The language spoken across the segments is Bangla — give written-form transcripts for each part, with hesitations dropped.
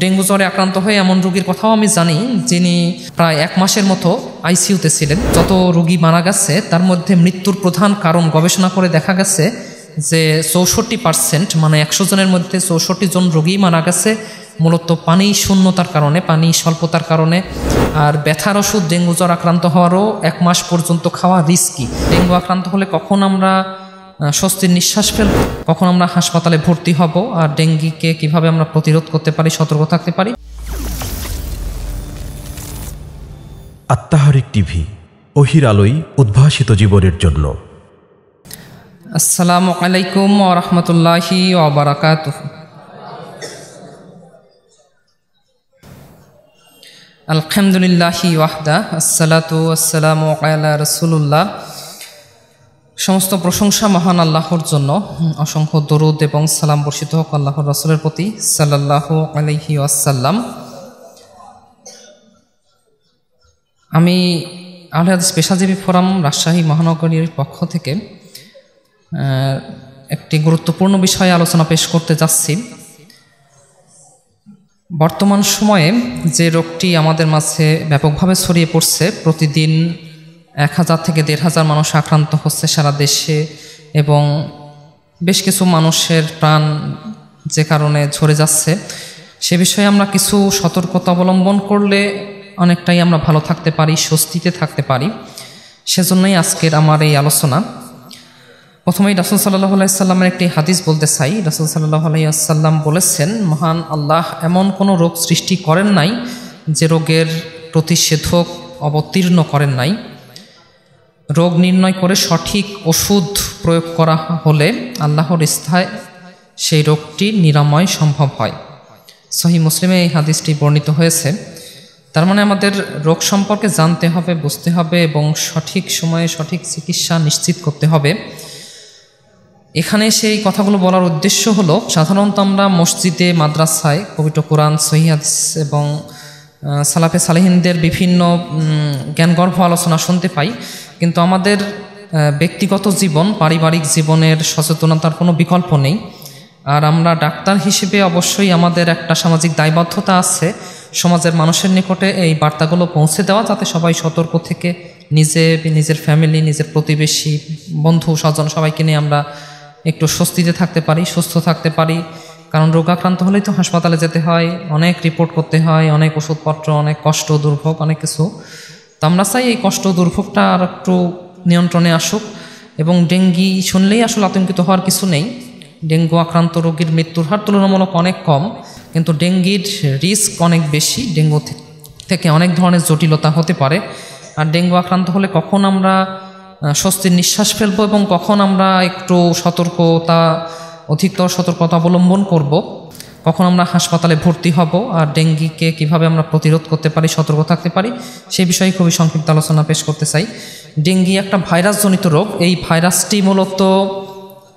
ডেঙ্গু জ্বরে আক্রান্ত হয়ে এমন রোগীর কথাও আমি জানি যিনি প্রায় 1 মাসের মতো আইসিইউতে ছিলেন। যত রোগী মারা গেছে তার মধ্যে মৃত্যুর প্রধান কারণ গবেষণা করে দেখা গেছে যে 64% মানে 100 জনের মধ্যে 64 জন রোগী মারা গেছে মূলত পানি শূন্যতার কারণে, পানি স্বল্পতার কারণে। আর ব্যথার ওষুধ ডেঙ্গু জ্বর আক্রান্ত হওয়ারও 1 মাস পর্যন্ত খাওয়া রিস্কি। ডেঙ্গু আক্রান্ত হলে কখন আমরা স্বস্তির নিঃশ্বাস ফেলব, কখন আমরা হাসপাতালে ভর্তি হব, আর ডেঙ্গিকে কিভাবে আমরা প্রতিরোধ করতে পারি, সতর্ক থাকতে পারি। আত্মাহারিক টিভি, ওহির আলোয় উদ্ভাসিত জীবনের জন্য। আসসালামু আলাইকুম ওয়া রাহমাতুল্লাহি ওয়া বারাকাতুহু। আলহামদুলিল্লাহি ওয়াহদা, আসসালাতু ওয়াসসালামু আলা রাসূলুল্লাহ। সমস্ত প্রশংসা মহান আল্লাহর জন্য, অসংখ্য দরুদ এবং সালাম বর্ষিত হোক আল্লাহর রাসূলের প্রতি সাল্লাল্লাহু আলাইহি ওয়াসাল্লাম। আমি আহলে হাদিস পেশাজীবী ফোরাম রাজশাহী মহানগরীর পক্ষ থেকে একটি গুরুত্বপূর্ণ বিষয়ে আলোচনা পেশ করতে যাচ্ছি। বর্তমান সময়ে যে রোগটি আমাদের মাঝে ব্যাপকভাবে ছড়িয়ে পড়ছে, প্রতিদিন 1000 থেকে 1500 মানুষ আক্রান্ত হচ্ছে সারা দেশে, এবং বেশ কিছু মানুষের প্রাণ যে কারণে ঝরে যাচ্ছে, সে বিষয়ে আমরা কিছু সতর্কতা অবলম্বন করলে অনেকটাই আমরা ভালো থাকতে পারি, স্বস্তিতে থাকতে পারি। সেজন্যই আজকের আমার এই আলোচনা। প্রথমেই রাসূল সাল্লাল্লাহু আলাইহি সাল্লামের একটি হাদিস বলতে চাই। রাসূল সাল্লাল্লাহু আলাইহি সাল্লাম বলেছেন, মহান আল্লাহ এমন কোনো রোগ সৃষ্টি করেন নাই যে রোগের প্রতিষেধক অবতীর্ণ করেন নাই। রোগ নির্ণয় করে সঠিক ওষুধ প্রয়োগ করা হলে আল্লাহর ইচ্ছায় সেই রোগটি নিরাময় সম্ভব হয়। সহিহ মুসলিমে এই হাদিসটি বর্ণিত হয়েছে। তার মানে আমাদের রোগ সম্পর্কে জানতে হবে, বুঝতে হবে এবং সঠিক সময়ে সঠিক চিকিৎসা নিশ্চিত করতে হবে। এখানে সেই কথাগুলো বলার উদ্দেশ্য হলো, সাধারণত আমরা মসজিদে, মাদ্রাসায় পবিত্র কোরআন, সহিহ হাদিস এবং সালাফে সালেহিনদের বিভিন্ন জ্ঞানগর্ভ আলোচনা শুনতে পাই, কিন্তু আমাদের ব্যক্তিগত জীবন, পারিবারিক জীবনের সচেতনতার কোনো বিকল্প নেই। আর আমরা ডাক্তার হিসেবে অবশ্যই আমাদের একটা সামাজিক দায়বদ্ধতা আছে সমাজের মানুষের নিকটে এই বার্তাগুলো পৌঁছে দেওয়া, যাতে সবাই সতর্ক থেকে নিজের ফ্যামিলি, নিজের প্রতিবেশী, বন্ধু স্বজন সবাইকে নিয়ে আমরা একটু স্বস্তিতে থাকতে পারি, সুস্থ থাকতে পারি। কারণ রোগাক্রান্ত হলেই তো হাসপাতালে যেতে হয়, অনেক রিপোর্ট করতে হয়, অনেক ওষুধপত্র, অনেক কষ্ট, দুর্ভোগ, অনেক কিছু। তো আমরা চাই এই কষ্ট, দুর্ভোগটা আর একটু নিয়ন্ত্রণে আসুক। এবং ডেঙ্গি শুনলেই আসলে আতঙ্কিত হওয়ার কিছু নেই। ডেঙ্গু আক্রান্ত রোগীর মৃত্যুর হার তুলনামূলক অনেক কম, কিন্তু ডেঙ্গির রিস্ক অনেক বেশি। ডেঙ্গু থেকে অনেক ধরনের জটিলতা হতে পারে। আর ডেঙ্গু আক্রান্ত হলে কখন আমরা স্বস্তির নিঃশ্বাস ফেলবো এবং কখন আমরা একটু অধিকতর সতর্কতা অবলম্বন করব, কখন আমরা হাসপাতালে ভর্তি হব, আর ডেঙ্গিকে কিভাবে আমরা প্রতিরোধ করতে পারি, সতর্ক থাকতে পারি, সেই বিষয়ে খুবই সংক্ষিপ্ত আলোচনা পেশ করতে চাই। ডেঙ্গি একটা ভাইরাসজনিত রোগ। এই ভাইরাসটি মূলত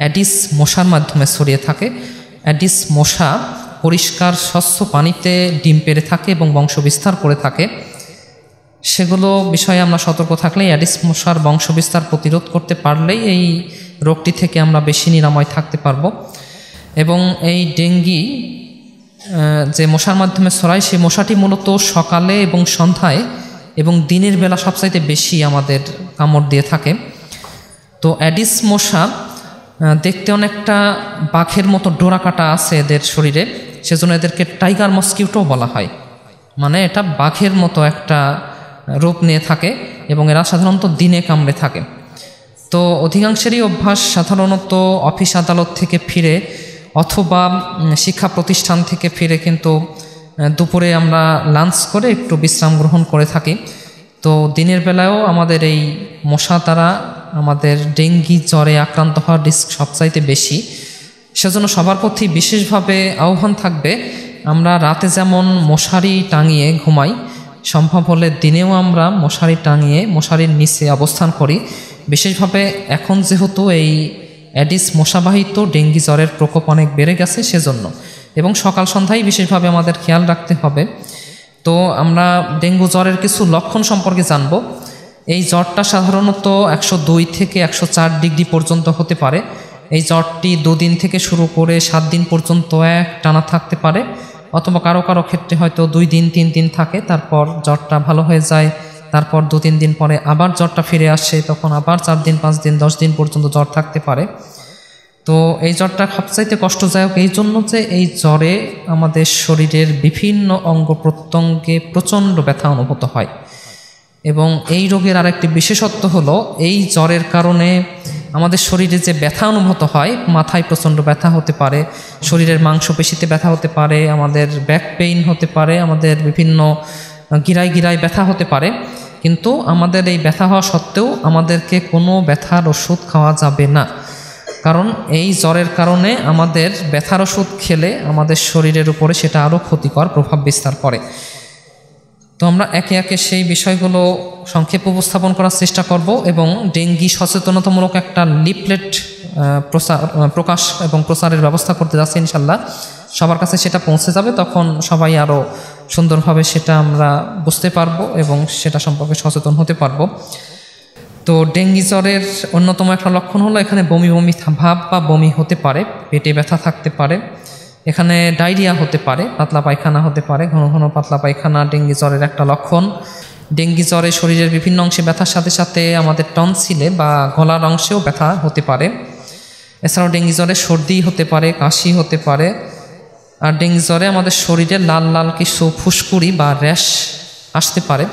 অ্যাডিস মশার মাধ্যমে ছড়িয়ে থাকে। অ্যাডিস মশা পরিষ্কার স্বচ্ছ পানিতে ডিম পেড়ে থাকে এবং বংশবিস্তার করে থাকে। সেগুলো বিষয়ে আমরা সতর্ক থাকলেই, অ্যাডিস মশার বংশবিস্তার প্রতিরোধ করতে পারলেই এই রোগটি থেকে আমরা বেশি নিরাময় থাকতে পারবো। এবং এই ডেঙ্গি যে মশার মাধ্যমে ছড়ায়, সেই মশাটি মূলত সকালে এবং সন্ধ্যায় এবং দিনের বেলা সবচাইতে বেশি আমাদের কামড় দিয়ে থাকে। তো অ্যাডিস মশা দেখতে অনেকটা বাঘের মতো ডোরা কাটা আছে এদের শরীরে, সেজন্য এদেরকে টাইগার মস্কিউটো বলা হয়। মানে এটা বাঘের মতো একটা রূপ নিয়ে থাকে এবং এরা সাধারণত দিনে কামড়ে থাকে। তো অধিকাংশেরই অভ্যাস সাধারণত অফিস আদালত থেকে ফিরে অথবা শিক্ষা প্রতিষ্ঠান থেকে ফিরে কিন্তু দুপুরে আমরা লাঞ্চ করে একটু বিশ্রাম গ্রহণ করে থাকি। তো দিনের বেলায়ও আমাদের এই মশা দ্বারা আমাদের ডেঙ্গি জ্বরে আক্রান্ত হওয়ার রিস্ক সবচাইতে বেশি। সেজন্য সবার প্রতি বিশেষভাবে আহ্বান থাকবে, আমরা রাতে যেমন মশারি টাঙিয়ে ঘুমাই, সম্ভব হলে দিনেও আমরা মশারি টাঙিয়ে মশারির নিচে অবস্থান করি। বিশেষভাবে এখন যেহেতু এই অ্যাডিস মশাবাহিত ডেঙ্গি জ্বরের প্রকোপ অনেক বেড়ে গেছে সেজন্য, এবং সকাল সন্ধ্যায় বিশেষভাবে আমাদের খেয়াল রাখতে হবে। তো আমরা ডেঙ্গু জ্বরের কিছু লক্ষণ সম্পর্কে জানব। এই জ্বরটা সাধারণত 102 থেকে 104 ডিগ্রি পর্যন্ত হতে পারে। এই জ্বরটি 2 দিন থেকে শুরু করে 7 দিন পর্যন্ত এক টানা থাকতে পারে। অথবা কারো কারো ক্ষেত্রে হয়তো 2 দিন 3 দিন থাকে, তারপর জ্বরটা ভালো হয়ে যায়, তারপর 2-3 দিন পরে আবার জ্বরটা ফিরে আসে, তখন আবার 4 দিন 5 দিন 10 দিন পর্যন্ত জ্বর থাকতে পারে। তো এই জ্বরটা সবচাইতে কষ্টদায়ক এই জন্য যে এই জ্বরে আমাদের শরীরের বিভিন্ন অঙ্গ প্রত্যঙ্গে প্রচণ্ড ব্যথা অনুভূত হয়। এবং এই রোগের আরেকটি বিশেষত্ব হলো, এই জ্বরের কারণে আমাদের শরীরে যে ব্যথা অনুভূত হয়, মাথায় প্রচণ্ড ব্যথা হতে পারে, শরীরের মাংসপেশিতে ব্যথা হতে পারে, আমাদের ব্যাক পেইন হতে পারে, আমাদের বিভিন্ন গিরায় গিরায় ব্যথা হতে পারে। কিন্তু আমাদের এই ব্যথা হওয়া সত্ত্বেও আমাদেরকে কোনো ব্যথার ওষুধ খাওয়া যাবে না, কারণ এই জ্বরের কারণে আমাদের ব্যথার ওষুধ খেলে আমাদের শরীরের উপরে সেটা আরও ক্ষতিকর প্রভাব বিস্তার করে। তো আমরা একে একে সেই বিষয়গুলো সংক্ষেপে উপস্থাপন করার চেষ্টা করব এবং ডেঙ্গি সচেতনতামূলক একটা লিফলেট প্রকাশ এবং প্রচারের ব্যবস্থা করতে যাচ্ছি। ইনশাল্লাহ সবার কাছে সেটা পৌঁছে যাবে, তখন সবাই আরও সুন্দরভাবে সেটা আমরা বুঝতে পারবো এবং সেটা সম্পর্কে সচেতন হতে পারবো। তো ডেঙ্গি জ্বরের অন্যতম একটা লক্ষণ হলো এখানে বমি বমি ভাব বা বমি হতে পারে, পেটে ব্যথা থাকতে পারে, এখানে ডায়রিয়া হতে পারে, পাতলা পায়খানা হতে পারে, ঘন ঘন পাতলা পায়খানা ডেঙ্গি জ্বরের একটা লক্ষণ। ডেঙ্গি জ্বরে শরীরের বিভিন্ন অংশে ব্যথার সাথে সাথে আমাদের টনসিলে বা গলার অংশেও ব্যথা হতে পারে। এছাড়াও ডেঙ্গি জ্বরে সর্দি হতে পারে, কাশি হতে পারে। আর ডেঙ্গি জ্বরে আমাদের শরীরে লাল লাল কিছু ফুসকুড়ি বা র্যাশ আসতে পারে।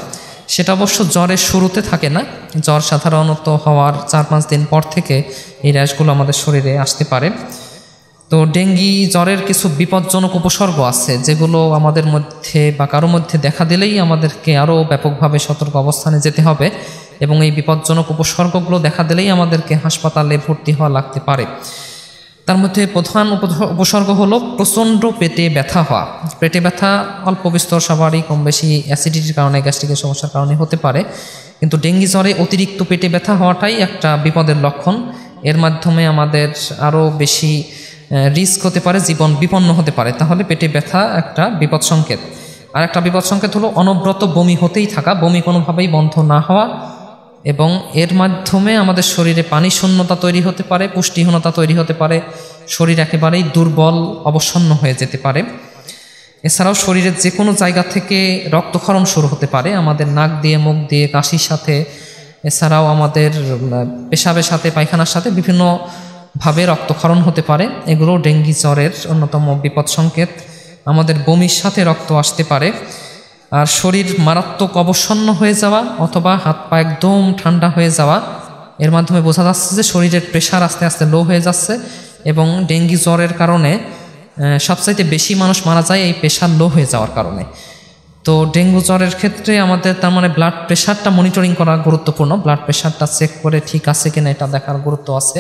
সেটা অবশ্য জ্বরের শুরুতে থাকে না, জ্বর সাধারণত হওয়ার 4-5 দিন পর থেকে এই র্যাশগুলো আমাদের শরীরে আসতে পারে। তো ডেঙ্গি জ্বরের কিছু বিপজ্জনক উপসর্গ আছে, যেগুলো আমাদের মধ্যে বা কারো মধ্যে দেখা দিলেই আমাদেরকে আরও ব্যাপকভাবে সতর্ক অবস্থানে যেতে হবে এবং এই বিপজ্জনক উপসর্গগুলো দেখা দিলেই আমাদেরকে হাসপাতালে ভর্তি হওয়া লাগতে পারে। তার মধ্যে প্রধান উপসর্গ হলো প্রচণ্ড পেটে ব্যথা হওয়া। পেটে ব্যথা অল্প বিস্তর সবারই কম বেশি অ্যাসিডিটির কারণে, গ্যাস্ট্রিকের সমস্যার কারণে হতে পারে, কিন্তু ডেঙ্গি জ্বরে অতিরিক্ত পেটে ব্যথা হওয়াটাই একটা বিপদের লক্ষণ। এর মাধ্যমে আমাদের আরও বেশি রিস্ক হতে পারে, জীবন বিপন্ন হতে পারে। তাহলে পেটে ব্যথা একটা বিপদ সংকেত। আর একটা বিপদ সংকেত হলো অনবরত বমি হতেই থাকা, বমি কোনোভাবেই বন্ধ না হওয়া, এবং এর মাধ্যমে আমাদের শরীরে পানি শূন্যতা তৈরি হতে পারে, পুষ্টিহীনতা তৈরি হতে পারে, শরীর একেবারেই দুর্বল অবসন্ন হয়ে যেতে পারে। এছাড়াও শরীরের যে কোনো জায়গা থেকে রক্তক্ষরণ শুরু হতে পারে, আমাদের নাক দিয়ে, মুখ দিয়ে, কাশির সাথে, এছাড়াও আমাদের পেশাবের সাথে, পায়খানার সাথে বিভিন্নভাবে রক্তক্ষরণ হতে পারে। এগুলো ডেঙ্গি জ্বরের অন্যতম বিপদ সংকেত। আমাদের বমির সাথে রক্ত আসতে পারে। আর শরীর মারাত্মক অবসন্ন হয়ে যাওয়া অথবা হাত পা একদম ঠান্ডা হয়ে যাওয়া, এর মাধ্যমে বোঝা যাচ্ছে যে শরীরের প্রেশার আস্তে আস্তে লো হয়ে যাচ্ছে। এবং ডেঙ্গি জ্বরের কারণে সবচাইতে বেশি মানুষ মারা যায় এই প্রেশার লো হয়ে যাওয়ার কারণে। তো ডেঙ্গু জ্বরের ক্ষেত্রে আমাদের তার মানে ব্লাড প্রেশারটা মনিটরিং করা গুরুত্বপূর্ণ, ব্লাড প্রেশারটা চেক করে ঠিক আছে কিনা এটা দেখার গুরুত্ব আছে।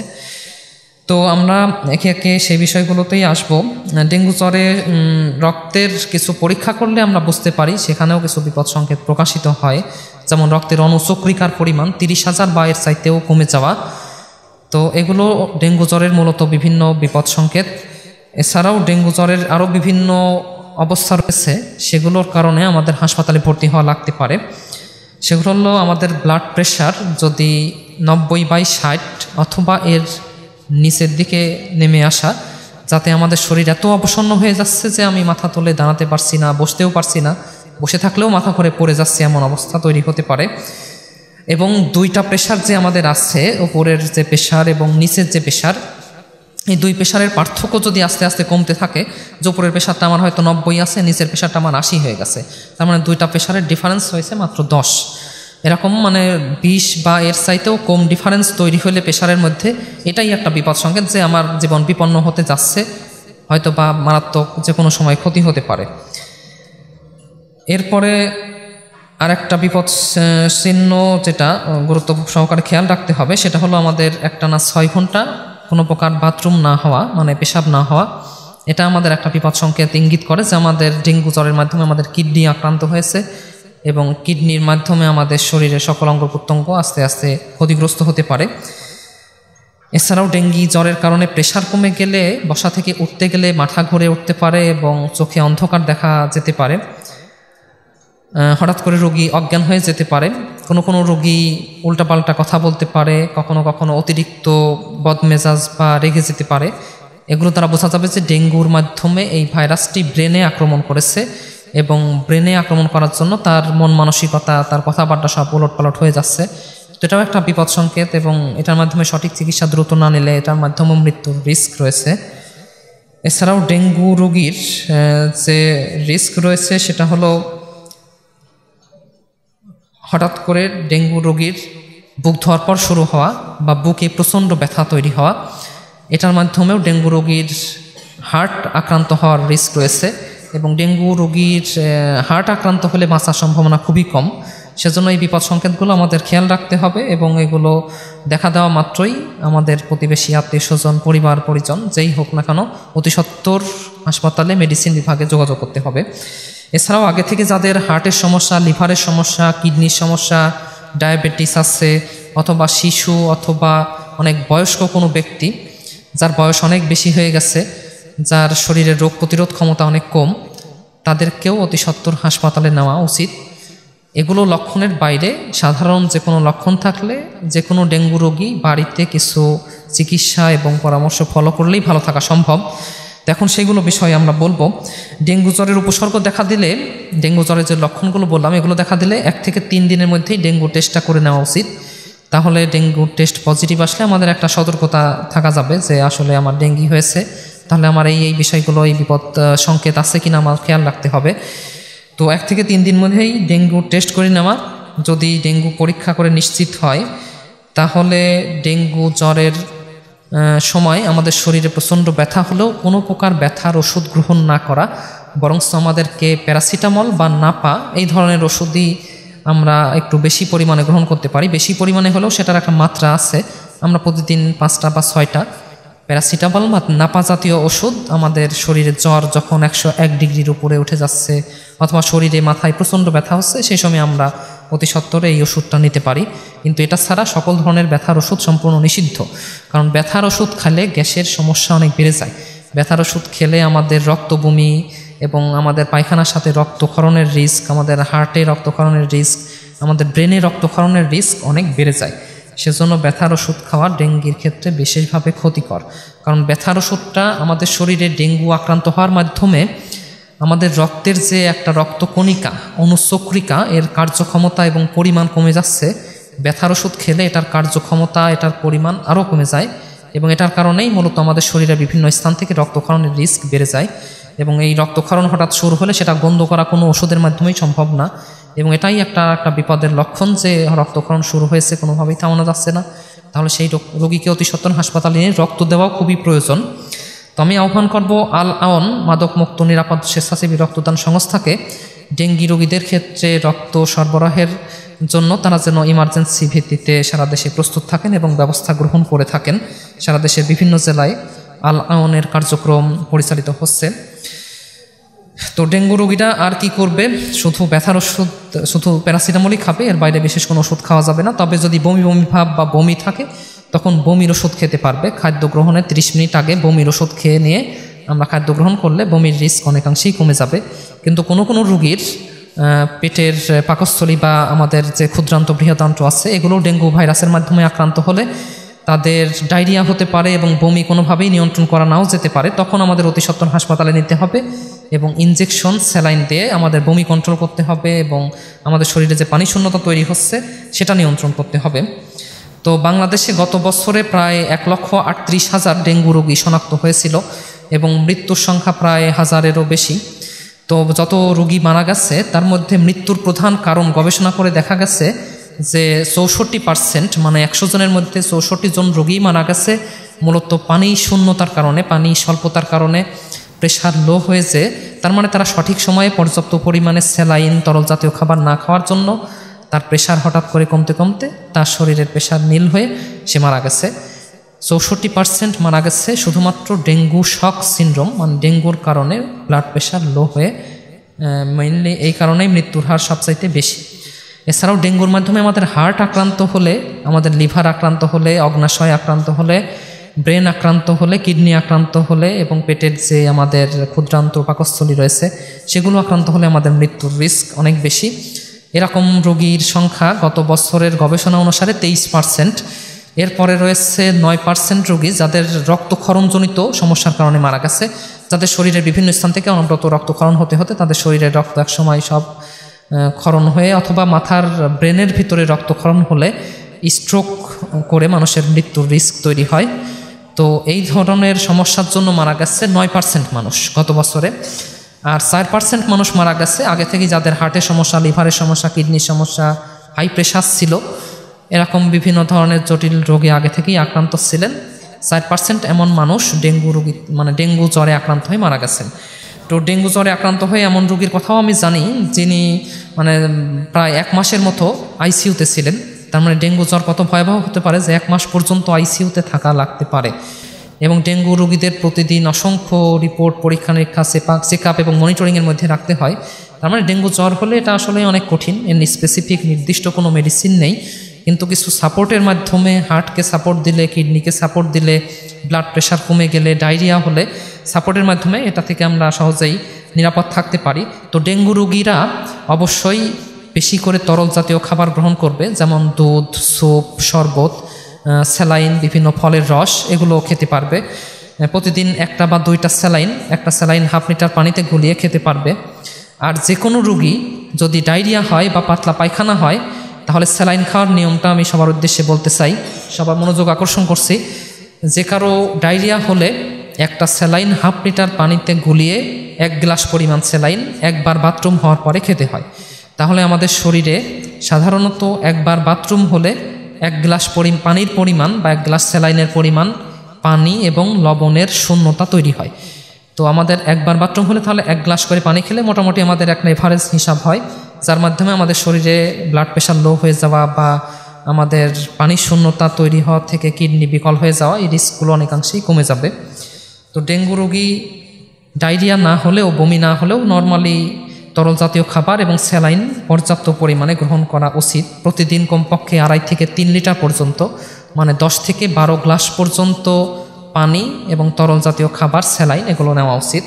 তো আমরা একে একে সেই বিষয়গুলোতেই আসবো। ডেঙ্গু জ্বরে রক্তের কিছু পরীক্ষা করলে আমরা বুঝতে পারি, সেখানেও কিছু বিপদ সংকেত প্রকাশিত হয়, যেমন রক্তের অনুচক্রিকার পরিমাণ 30,000 বা এর চাইতেও কমে যাওয়া। তো এগুলো ডেঙ্গু জ্বরের মূলত বিভিন্ন বিপদ সংকেত। এছাড়াও ডেঙ্গু জ্বরের আরও বিভিন্ন অবস্থা রয়েছে, সেগুলোর কারণে আমাদের হাসপাতালে ভর্তি হওয়া লাগতে পারে। সেগুলো হলো আমাদের ব্লাড প্রেশার যদি 90/60 অথবা এর নিচের দিকে নেমে আসা, যাতে আমাদের শরীর এত অবসন্ন হয়ে যাচ্ছে যে আমি মাথা তুলে দাঁড়াতে পারছি না, বসতেও পারছি না, বসে থাকলেও মাথা করে পড়ে যাচ্ছে, এমন অবস্থা তৈরি হতে পারে। এবং 2টা প্রেশার যে আমাদের আছে, উপরের যে প্রেশার এবং নিচের যে প্রেশার, এই 2 প্রেশারের পার্থক্য যদি আস্তে আস্তে কমতে থাকে, যে উপরের প্রেশারটা আমার হয়তো 90 আছে, নিচের প্রেশারটা আমার 80 হয়ে গেছে, তার মানে 2টা প্রেশারের ডিফারেন্স হয়েছে মাত্র 10। এরকম মানে 20 বা এর চাইতেও কম ডিফারেন্স তৈরি হলে প্রেশারের মধ্যে, এটাই একটা বিপদ সংকেত যে আমার জীবন বিপন্ন হতে যাচ্ছে, হয়তো বা মারাত্মক যে কোনো সময় ক্ষতি হতে পারে। এরপরে আরেকটা বিপদ চিহ্ন যেটা গুরুত্ব সহকারে খেয়াল রাখতে হবে, সেটা হলো আমাদের একটানা 6 ঘন্টা কোনো প্রকার বাথরুম না হওয়া, মানে পেশাব না হওয়া। এটা আমাদের একটা বিপদ সংকেত ইঙ্গিত করে যে আমাদের ডেঙ্গু জ্বরের মাধ্যমে আমাদের কিডনি আক্রান্ত হয়েছে এবং কিডনির মাধ্যমে আমাদের শরীরের সকল অঙ্গ প্রত্যঙ্গ আস্তে আস্তে ক্ষতিগ্রস্ত হতে পারে। এছাড়াও ডেঙ্গি জ্বরের কারণে প্রেশার কমে গেলে, বসা থেকে উঠতে গেলে মাথা ঘুরে উঠতে পারে এবং চোখে অন্ধকার দেখা যেতে পারে। হঠাৎ করে রোগী অজ্ঞান হয়ে যেতে পারে। কোনো কোনো রোগী উল্টাপাল্টা কথা বলতে পারে, কখনো কখনো অতিরিক্ত বদমেজাজ বা রেগে যেতে পারে। এগুলো দ্বারা বোঝা যাবে যে ডেঙ্গুর মাধ্যমে এই ভাইরাসটি ব্রেনে আক্রমণ করেছে এবং ব্রেনে আক্রমণ করার জন্য তার মন মানসিকতা, তার কথাবার্তা সব ওলটপালট হয়ে যাচ্ছে। তো এটাও একটা বিপদ সংকেত এবং এটার মাধ্যমে সঠিক চিকিৎসা দ্রুত না নিলে এটার মাধ্যমেও মৃত্যুর রিস্ক রয়েছে। এছাড়াও ডেঙ্গু রোগীর যে রিস্ক রয়েছে সেটা হলো হঠাৎ করে ডেঙ্গু রোগীর বুক ধোয়ার পর শুরু হওয়া বা বুকে প্রচণ্ড ব্যথা তৈরি হওয়া, এটার মাধ্যমেও ডেঙ্গু রোগীর হার্ট আক্রান্ত হওয়ার রিস্ক রয়েছে এবং ডেঙ্গু রোগীর হার্ট আক্রান্ত হলে বাঁচার সম্ভাবনা খুবই কম। সেজন্য এই বিপদ সংকেতগুলো আমাদের খেয়াল রাখতে হবে এবং এগুলো দেখা দেওয়া মাত্রই আমাদের প্রতিবেশী, আত্মীয় স্বজন, পরিবার পরিজন যেই হোক না কেন অতি সত্বর হাসপাতালে মেডিসিন বিভাগে যোগাযোগ করতে হবে। এছাড়াও আগে থেকে যাদের হার্টের সমস্যা, লিভারের সমস্যা, কিডনির সমস্যা, ডায়াবেটিস আছে, অথবা শিশু অথবা অনেক বয়স্ক কোনো ব্যক্তি যার বয়স অনেক বেশি হয়ে গেছে, যার শরীরের রোগ প্রতিরোধ ক্ষমতা অনেক কম, তাদেরকেও অতি সত্বর হাসপাতালে নেওয়া উচিত। এগুলো লক্ষণের বাইরে সাধারণ যে কোনো লক্ষণ থাকলে যে কোনো ডেঙ্গু রোগী বাড়িতে কিছু চিকিৎসা এবং পরামর্শ ফলো করলেই ভালো থাকা সম্ভব। এখন সেগুলো বিষয়ে আমরা বলবো। ডেঙ্গু জ্বরের উপসর্গ দেখা দিলে, ডেঙ্গু জ্বরের যে লক্ষণগুলো বললাম এগুলো দেখা দিলে 1 থেকে 3 দিনের মধ্যেই ডেঙ্গু টেস্টটা করে নেওয়া উচিত। তাহলে ডেঙ্গু টেস্ট পজিটিভ আসলে আমাদের একটা সতর্কতা থাকা যাবে যে আসলে আমার ডেঙ্গি হয়েছে, তাহলে আমার এই বিষয়গুলো, এই বিপদ সংকেত আছে কিনা আমার খেয়াল রাখতে হবে। তো 1 থেকে 3 দিন মধ্যেই ডেঙ্গু টেস্ট করে নেওয়া। যদি ডেঙ্গু পরীক্ষা করে নিশ্চিত হয় তাহলে ডেঙ্গু জ্বরের সময় আমাদের শরীরে প্রচণ্ড ব্যথা হলেও কোনো প্রকার ব্যথার ওষুধ গ্রহণ না করা, বরং আমাদেরকে প্যারাসিটামল বা নাপা এই ধরনের ওষুধই আমরা একটু বেশি পরিমাণে গ্রহণ করতে পারি। বেশি পরিমাণে হলেও সেটার একটা মাত্রা আছে। আমরা প্রতিদিন 5টা বা 6টা প্যারাসিটামল বা নাপা জাতীয় ওষুধ আমাদের শরীরে জ্বর যখন 101 ডিগ্রির উপরে উঠে যাচ্ছে অথবা শরীরে মাথায় প্রচণ্ড ব্যথা হচ্ছে সেই সময় আমরা অতি সত্বরে এই ওষুধটা নিতে পারি। কিন্তু এটা ছাড়া সকল ধরনের ব্যথার ওষুধ সম্পূর্ণ নিষিদ্ধ, কারণ ব্যথার ওষুধ খেলে গ্যাসের সমস্যা অনেক বেড়ে যায়। ব্যথার ওষুধ খেলে আমাদের রক্ত বমি এবং আমাদের পায়খানার সাথে রক্তক্ষরণের রিস্ক, আমাদের হার্টে রক্তক্ষরণের রিস্ক, আমাদের ব্রেনে রক্তক্ষরণের রিস্ক অনেক বেড়ে যায়। সেজন্য ব্যথার ওষুধ খাওয়া ডেঙ্গির ক্ষেত্রে বিশেষভাবে ক্ষতিকর, কারণ ব্যথার ওষুধটা আমাদের শরীরে ডেঙ্গু আক্রান্ত হওয়ার মাধ্যমে আমাদের রক্তের যে একটা রক্তকণিকা, অনুচক্রিকা, এর কার্যক্ষমতা এবং পরিমাণ কমে যাচ্ছে। ব্যথার ওষুধ খেলে এটার কার্যক্ষমতা, এটার পরিমাণ আরও কমে যায় এবং এটার কারণেই মূলত আমাদের শরীরের বিভিন্ন স্থান থেকে রক্তক্ষরণের রিস্ক বেড়ে যায় এবং এই রক্তক্ষরণ হঠাৎ শুরু হলে সেটা বন্ধ করা কোনো ওষুধের মাধ্যমেই সম্ভব না এবং এটাই একটা বিপদের লক্ষণ যে রক্তক্ষরণ শুরু হয়েছে, কোনোভাবেই থামানো যাচ্ছে না। তাহলে সেই রোগীকে অতি সত্বর হাসপাতালে নিয়ে রক্ত দেওয়াও খুবই প্রয়োজন। তো আমি আহ্বান করব আল আওন মাদকমুক্ত নিরাপদ স্বেচ্ছাসেবী রক্তদান সংস্থাকে ডেঙ্গি রোগীদের ক্ষেত্রে রক্ত সরবরাহের জন্য তারা যেন ইমার্জেন্সি ভিত্তিতে সারা দেশে প্রস্তুত থাকেন এবং ব্যবস্থা গ্রহণ করে থাকেন। সারা দেশের বিভিন্ন জেলায় আল আওনের কার্যক্রম পরিচালিত হচ্ছে। তো ডেঙ্গু রোগীরা আর কি করবে, শুধু ব্যথার ওষুধ, শুধু প্যারাসিটামলই খাবে, এর বাইরে বিশেষ কোনো ওষুধ খাওয়া যাবে না। তবে যদি বমি বমি ভাব বা বমি থাকে তখন বমির ওষুধ খেতে পারবে। খাদ্য গ্রহণের 30 মিনিট আগে বমির ওষুধ খেয়ে নিয়ে আমরা খাদ্য গ্রহণ করলে বমির রিস্ক অনেকাংশেই কমে যাবে। কিন্তু কোনো কোনো রোগীর পেটের পাকস্থলী বা আমাদের যে ক্ষুদ্রান্ত বৃহদান্ত্র আছে এগুলো ডেঙ্গু ভাইরাসের মাধ্যমে আক্রান্ত হলে তাদের ডায়রিয়া হতে পারে এবং বমি কোনোভাবেই নিয়ন্ত্রণ করা নাও যেতে পারে। তখন আমাদের অতি সত্বর হাসপাতালে নিতে হবে এবং ইনজেকশন, স্যালাইন দিয়ে আমাদের বমি কন্ট্রোল করতে হবে এবং আমাদের শরীরে যে পানি শূন্যতা তৈরি হচ্ছে সেটা নিয়ন্ত্রণ করতে হবে। তো বাংলাদেশে গত বছরে প্রায় 1,38,000 ডেঙ্গু রোগী শনাক্ত হয়েছিল এবং মৃত্যুর সংখ্যা প্রায় 1000-এরও বেশি। তো যত রোগী মারা গেছে তার মধ্যে মৃত্যুর প্রধান কারণ গবেষণা করে দেখা গেছে যে 64%, মানে 100 জনের মধ্যে 64 জন রোগী মারা গেছে মূলত পানি শূন্যতার কারণে, পানি স্বল্পতার কারণে, প্রেশার লো হয়েছে। তার মানে তারা সঠিক সময়ে পর্যাপ্ত পরিমাণে স্যালাইন, তরল জাতীয় খাবার না খাওয়ার জন্য তার প্রেশার হঠাৎ করে কমতে কমতে তার শরীরের প্রেশার নীল হয়ে সে মারা গেছে। 64% মারা গেছে শুধুমাত্র ডেঙ্গু শক সিনড্রোম, মানে ডেঙ্গুর কারণে ব্লাড প্রেশার লো হয়ে, মেইনলি এই কারণেই মৃত্যুর হার সবচাইতে বেশি। এছাড়াও ডেঙ্গুর মাধ্যমে আমাদের হার্ট আক্রান্ত হলে, আমাদের লিভার আক্রান্ত হলে, অগ্নাশয় আক্রান্ত হলে, ব্রেন আক্রান্ত হলে, কিডনি আক্রান্ত হলে এবং পেটের যে আমাদের ক্ষুদ্রান্ত পাকস্থলী রয়েছে সেগুলো আক্রান্ত হলে আমাদের মৃত্যুর রিস্ক অনেক বেশি। এরকম রোগীর সংখ্যা গত বছরের গবেষণা অনুসারে 23%। এরপরে রয়েছে 9% রোগী যাদের রক্তক্ষরণজনিত সমস্যার কারণে মারা গেছে, যাদের শরীরের বিভিন্ন স্থান থেকে অনবরত রক্তক্ষরণ হতে হতে তাদের শরীরের রক্ত একসময় সব ক্ষরণ হয়ে অথবা মাথার ব্রেনের ভিতরে রক্তক্ষরণ হলে স্ট্রোক করে মানুষের মৃত্যুর রিস্ক তৈরি হয়। তো এই ধরনের সমস্যার জন্য মারা গেছে 9% মানুষ গত বছরে। আর 4% মানুষ মারা গেছে আগে থেকে যাদের হার্টের সমস্যা, লিভারের সমস্যা, কিডনির সমস্যা, হাই প্রেশার ছিল, এরকম বিভিন্ন ধরনের জটিল রোগে আগে থেকেই আক্রান্ত ছিলেন। 4% এমন মানুষ ডেঙ্গু রোগী মানে ডেঙ্গু জ্বরে আক্রান্ত হয়ে মারা গেছেন। তো ডেঙ্গু জ্বরে আক্রান্ত হয়ে এমন রোগীর কথাও আমি জানি যিনি মানে প্রায় 1 মাসের মতো আইসিইউতে ছিলেন। তার মানে ডেঙ্গু জ্বর কত ভয়াবহ হতে পারে যে 1 মাস পর্যন্ত আইসিইউতে থাকা লাগতে পারে। এবং ডেঙ্গু রোগীদের প্রতিদিন অসংখ্য রিপোর্ট, পরীক্ষা নিরীক্ষা, চেক আপ এবং মনিটরিংয়ের মধ্যে রাখতে হয়। তার মানে ডেঙ্গু জ্বর হলে এটা আসলে অনেক কঠিন, এর স্পেসিফিক নির্দিষ্ট কোনো মেডিসিন নেই, কিন্তু কিছু সাপোর্টের মাধ্যমে হার্টকে সাপোর্ট দিলে, কিডনিকে সাপোর্ট দিলে, ব্লাড প্রেশার কমে গেলে, ডায়রিয়া হলে সাপোর্টের মাধ্যমে এটা থেকে আমরা সহজেই নিরাপদ থাকতে পারি। তো ডেঙ্গু রোগীরা অবশ্যই বেশি করে তরল জাতীয় খাবার গ্রহণ করবে, যেমন দুধ, স্যুপ, শরবত, স্যালাইন, বিভিন্ন ফলের রস, এগুলো খেতে পারবে। প্রতিদিন 1 বা 2টা স্যালাইন, একটা স্যালাইন 1/2 লিটার পানিতে গুলিয়ে খেতে পারবে। আর যে কোনো রোগী যদি ডায়রিয়া হয় বা পাতলা পায়খানা হয় তাহলে স্যালাইন খাওয়ার নিয়মটা আমি সবার উদ্দেশ্যে বলতে চাই, সবার মনোযোগ আকর্ষণ করছি। যে কারো ডায়রিয়া হলে একটা স্যালাইন 1/2 লিটার পানিতে গুলিয়ে 1 গ্লাস পরিমাণ স্যালাইন একবার বাথরুম হওয়ার পরে খেতে হয়। তাহলে আমাদের শরীরে সাধারণত একবার বাথরুম হলে 1 গ্লাস পানির পরিমাণ বা 1 গ্লাস স্যালাইনের পরিমাণ পানি এবং লবণের শূন্যতা তৈরি হয়। তো আমাদের একবার বাথরুম হলে তাহলে 1 গ্লাস করে পানি খেলে মোটামুটি আমাদের একটা এভারেজ হিসাব হয়, যার মাধ্যমে আমাদের শরীরে ব্লাড প্রেশার লো হয়ে যাওয়া বা আমাদের পানির শূন্যতা তৈরি হওয়া থেকে কিডনি বিকল হয়ে যাওয়া, এই রিস্কগুলো অনেকাংশেই কমে যাবে। তো ডেঙ্গু রোগী ডায়রিয়া না হলেও, বমি না হলেও নর্মালি তরল জাতীয় খাবার এবং স্যালাইন পর্যাপ্ত পরিমাণে গ্রহণ করা উচিত। প্রতিদিন কমপক্ষে 2.5 থেকে 3 লিটার পর্যন্ত, মানে 10 থেকে 12 গ্লাস পর্যন্ত পানি এবং তরল জাতীয় খাবার, স্যালাইন এগুলো নেওয়া উচিত।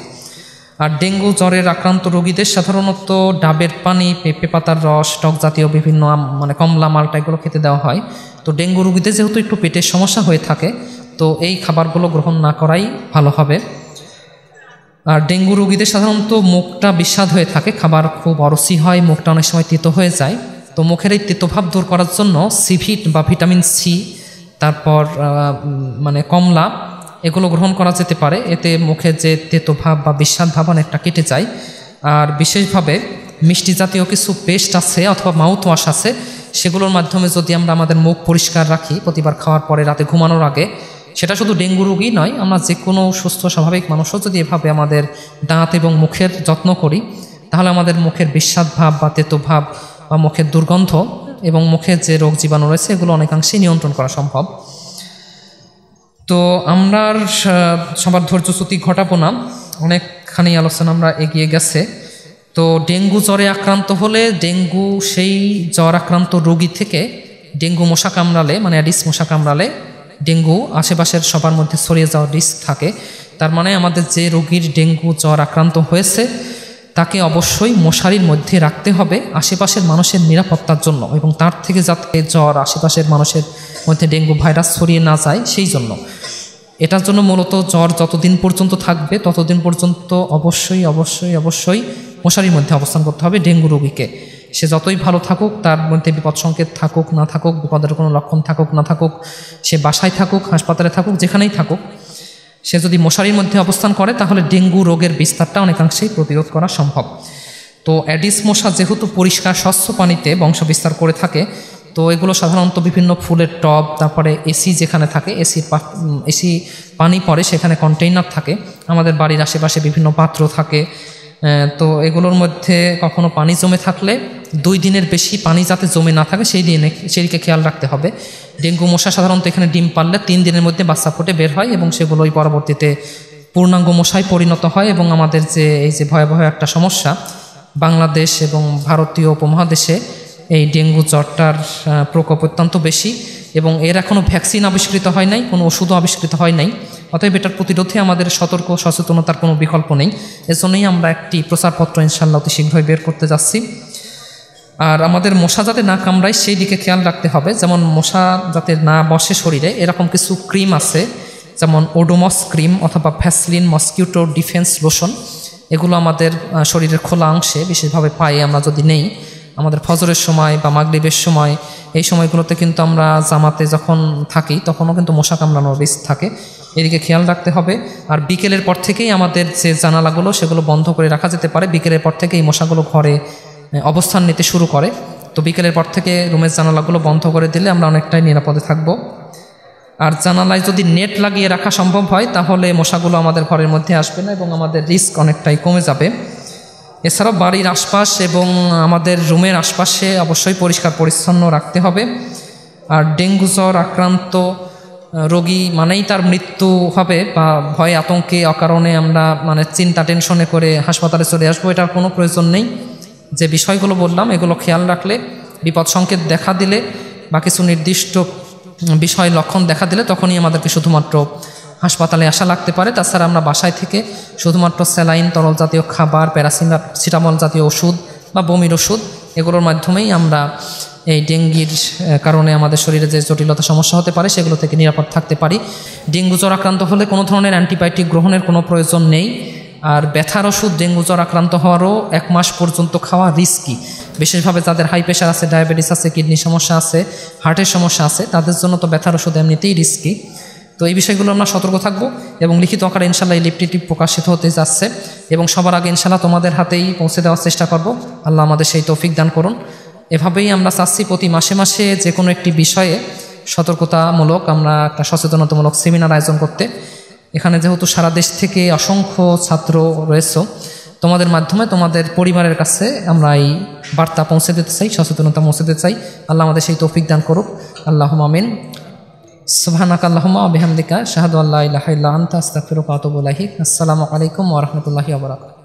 আর ডেঙ্গু জ্বরের আক্রান্ত রোগীদের সাধারণত ডাবের পানি, পেঁপে পাতার রস, টক জাতীয় বিভিন্ন মানে কমলা, মালটা এগুলো খেতে দেওয়া হয়। তো ডেঙ্গু রোগীদের যেহেতু একটু পেটের সমস্যা হয়ে থাকে, তো এই খাবারগুলো গ্রহণ না করাই ভালো হবে। আর ডেঙ্গু রোগীদের সাধারণত মুখটা বিস্বাদ হয়ে থাকে, খাবার খুব অরুচি হয়, মুখটা অনেক সময় তেতো হয়ে যায়। তো মুখের এই তেতোভাব দূর করার জন্য সিভিট বা ভিটামিন সি, তারপর মানে কমলা, এগুলো গ্রহণ করা যেতে পারে। এতে মুখের যে তেতোভাব বা বিস্বাদ ভাব অনেকটা কেটে যায়। আর বিশেষভাবে মিষ্টি জাতীয় কিছু পেস্ট আছে অথবা মাউথ ওয়াশ আছে, সেগুলোর মাধ্যমে যদি আমরা আমাদের মুখ পরিষ্কার রাখি প্রতিবার খাওয়ার পরে, রাতে ঘুমানোর আগে, সেটা শুধু ডেঙ্গু রোগী নয়, আমরা যে কোনো সুস্থ স্বাভাবিক মানুষও যদি এভাবে আমাদের দাঁত এবং মুখের যত্ন করি, তাহলে আমাদের মুখের বিস্বাদ ভাব বা তেতো ভাব বা মুখের দুর্গন্ধ এবং মুখের যে রোগ জীবাণু রয়েছে এগুলো অনেকাংশেই নিয়ন্ত্রণ করা সম্ভব। তো আমরা সবার ধৈর্যচ্যুতি ঘটাবো না, অনেকখানি আলোচনা আমরা এগিয়ে গেছে। তো ডেঙ্গু জ্বরে আক্রান্ত হলে, ডেঙ্গু সেই জ্বর আক্রান্ত রোগী থেকে ডেঙ্গু মশা কামড়ালে, মানে অ্যাডিস মশা কামড়ালে ডেঙ্গু আশেপাশের সবার মধ্যে ছড়িয়ে যাওয়ার রিস্ক থাকে। তার মানে আমাদের যে রোগীর ডেঙ্গু জ্বর আক্রান্ত হয়েছে তাকে অবশ্যই মশারির মধ্যে রাখতে হবে আশেপাশের মানুষের নিরাপত্তার জন্য, এবং তার থেকে যাতে জ্বর আশেপাশের মানুষের মধ্যে ডেঙ্গু ভাইরাস ছড়িয়ে না যায় সেই জন্য। এটার জন্য মূলত জ্বর যতদিন পর্যন্ত থাকবে ততদিন পর্যন্ত অবশ্যই অবশ্যই অবশ্যই মশারির মধ্যে অবস্থান করতে হবে ডেঙ্গু রোগীকে। সে যতই ভালো থাকুক, তার মধ্যে বিপদ সংকেত থাকুক না থাকুক, বিপদের কোনো লক্ষণ থাকুক না থাকুক, সে বাসায় থাকুক, হাসপাতালে থাকুক, যেখানেই থাকুক, সে যদি মশারির মধ্যে অবস্থান করে তাহলে ডেঙ্গু রোগের বিস্তারটা অনেকাংশেই প্রতিরোধ করা সম্ভব। তো অ্যাডিস মশা যেহেতু পরিষ্কার স্বচ্ছ পানিতে বংশ বিস্তার করে থাকে, তো এগুলো সাধারণত বিভিন্ন ফুলের টব, তারপরে এসি যেখানে থাকে, এসি পানি পড়ে সেখানে কন্টেইনার থাকে, আমাদের বাড়ির আশেপাশে বিভিন্ন পাত্র থাকে। তো এগুলোর মধ্যে কখনো পানি জমে থাকলে 2 দিনের বেশি পানি যাতে জমে না থাকে সেদিকে খেয়াল রাখতে হবে। ডেঙ্গু মশা সাধারণত এখানে ডিম পারলে 3 দিনের মধ্যে বাচ্চা ফুটে বের হয় এবং সেগুলোই পরবর্তীতে পূর্ণাঙ্গ মশায় পরিণত হয়। এবং আমাদের যে এই যে ভয়াবহ একটা সমস্যা, বাংলাদেশ এবং ভারতীয় উপমহাদেশে এই ডেঙ্গু জ্বরটার প্রকোপ অত্যন্ত বেশি এবং এর এখনও ভ্যাকসিন আবিষ্কৃত হয় নাই, কোনো ওষুধও আবিষ্কৃত হয় নাই। অতএব এটার প্রতিরোধে আমাদের সতর্ক সচেতনতার কোনো বিকল্প নেই। এজন্যই আমরা একটি প্রচারপত্র ইনশাআল্লাহ অতি শীঘ্রই বের করতে যাচ্ছি। আর আমাদের মশা যাতে না কামড়ায় সেই দিকে খেয়াল রাখতে হবে, যেমন মশা যাতে না বসে শরীরে এরকম কিছু ক্রিম আছে, যেমন ওডোমস ক্রিম অথবা ভ্যাসলিন মসকিউটো ডিফেন্স লোশন। এগুলো আমাদের শরীরের খোলা অংশে, বিশেষভাবে পায়ে আমরা যদি নেই, আমাদের ফজরের সময় বা মাগরিবের সময়, এই সময়গুলোতে কিন্তু আমরা জামাতে যখন থাকি তখনও কিন্তু মশা কামড়ানোর রিস্ক থাকে, এদিকে খেয়াল রাখতে হবে। আর বিকেলের পর থেকেই আমাদের যে জানালাগুলো সেগুলো বন্ধ করে রাখা যেতে পারে, বিকেলের পর থেকে এই মশাগুলো ঘরে অবস্থান নিতে শুরু করে। তো বিকেলের পর থেকে রুমের জানালাগুলো বন্ধ করে দিলে আমরা অনেকটাই নিরাপদে থাকব। আর জানালায় যদি নেট লাগিয়ে রাখা সম্ভব হয় তাহলে মশাগুলো আমাদের ঘরের মধ্যে আসবে না এবং আমাদের রিস্ক অনেকটাই কমে যাবে। এছাড়াও বাড়ির আশপাশ এবং আমাদের রুমের আশপাশে অবশ্যই পরিষ্কার পরিচ্ছন্ন রাখতে হবে। আর ডেঙ্গু জ্বর আক্রান্ত রোগী মানেই তার মৃত্যু হবে বা ভয় আতঙ্কে অকারণে আমরা চিন্তা টেনশনে করে হাসপাতালে চলে আসবো, এটার কোনো প্রয়োজন নেই। যে বিষয়গুলো বললাম এগুলো খেয়াল রাখলে, বিপদ সংকেত দেখা দিলে বা কিছু নির্দিষ্ট বিষয় লক্ষণ দেখা দিলে তখনই আমাদেরকে শুধুমাত্র হাসপাতালে আসা লাগতে পারে। তাছাড়া আমরা বাসায় থেকে শুধুমাত্র স্যালাইন, তরল জাতীয় খাবার, প্যারাসিটামল জাতীয় ওষুধ বা বমির ওষুধ এগুলোর মাধ্যমেই আমরা এই ডেঙ্গির কারণে আমাদের শরীরে যে জটিলতা সমস্যা হতে পারে সেগুলো থেকে নিরাপদ থাকতে পারি। ডেঙ্গু জ্বর আক্রান্ত হলে কোনো ধরনের অ্যান্টিবায়োটিক গ্রহণের কোনো প্রয়োজন নেই। আর ব্যথার ওষুধ ডেঙ্গু জ্বর আক্রান্ত হওয়ারও 1 মাস পর্যন্ত খাওয়া রিস্কি, বিশেষভাবে যাদের হাই প্রেশার আছে, ডায়াবেটিস আছে, কিডনি সমস্যা আছে, হার্টের সমস্যা আছে, তাদের জন্য তো ব্যথার ওষুধ এমনিতেই রিস্কি। তো এই বিষয়গুলো আমরা সতর্ক থাকবো এবং লিখিত আকারে ইনশাল্লাহ এই লিফলেটটি প্রকাশিত হতে যাচ্ছে এবং সবার আগে ইনশাল্লাহ তোমাদের হাতেই পৌঁছে দেওয়ার চেষ্টা করব। আল্লাহ আমাদের সেই তৌফিক দান করুন। এভাবেই আমরা চাচ্ছি প্রতি মাসে মাসে যে কোনো একটি বিষয়ে সতর্কতামূলক আমরা একটা সচেতনতামূলক সেমিনার আয়োজন করতে। এখানে যেহেতু সারা দেশ থেকে অসংখ্য ছাত্র রয়েছে, তোমাদের মাধ্যমে তোমাদের পরিবারের কাছে আমরা এই বার্তা পৌঁছে দিতে চাই, সচেতনতা পৌঁছে দিতে চাই। আল্লাহ আমাদের সেই তৌফিক দান করুক। আল্লাহুম্মা আমিন। সুবহানাকা আল্লাহুম্মা ওয়া বিহামদিকা আশহাদু আল্লা ইলাহা ইল্লা আনতা আস্তাগফিরুকা ওয়া আতুবু ইলাইক। আসসালামু আলাইকুম ওয়া রাহমাতুল্লাহি ওয়া বারাকাতুহু।